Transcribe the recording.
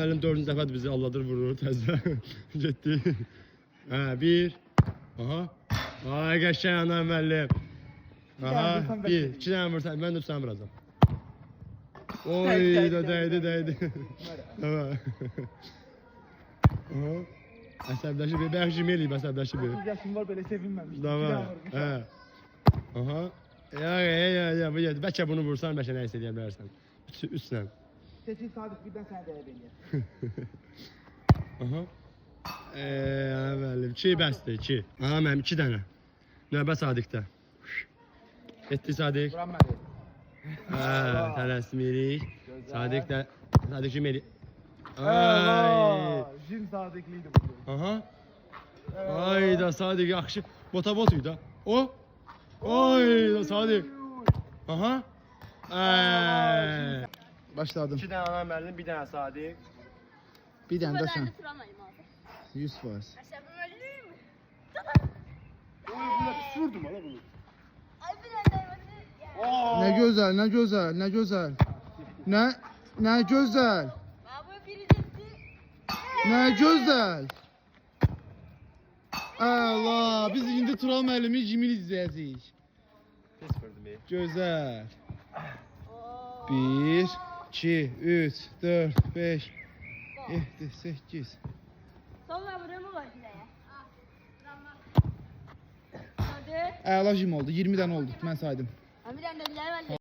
müəllim 4-cü dəfədir bizi alladır, vurur, təzə getdi. Hə, 1. Aha. Ay, qəşəng ana müəllim. Aha, 1, 2 dənə vursan, mən də tutan vuracam. Oy, dəydi. Tamam. Aha. Əsəbləşib, bəyəxşim eləyib, əsəbləşib. 30 yaşım var, belə sevinməmişdim. Tamam. Hə. Aha. Ya, bəlkə bunu vursan, bəlkə nə hiss edə bilərsən. Üstlə. Seçil Sadiq, birdən sənə dəyə beləyər. Aha. Müəllim, 2 bəsdir, 2. Aha, mənim 2 dənə. Növbə Sadiqdə. Etdi Sadiq. Vuran məni. Tələsmirik. Sadiq də, Sadiq kim eləyir? Jin Sadiqliydi bu. Aha. Ay da Sadiq yaxşı. Bota-bot idi da. O. Oy da Sadiq. Aha. Başladım. 2 dənə ana müəllim, 1 dənə Sadiq. Bir dənə də sən. 100%. 100%. Oy, buna düşürdüm ala bunu. Ay bir dənə dəymədi. Nə gözəl, nə gözəl, nə gözəl. Nə gözəl. Bu birincisi. Nə gözəl. Allah, biz indi Tural müəllimin jimini izləyəcəyik. Pis vurdum. Gözəl. 1, 2, 3, 4, 5, 7, 8. Sonra vurumu var şuraya. Hadi. Əla jim oldu, 20 dənə oldu, mən saydım. Bir dənə də bilir var.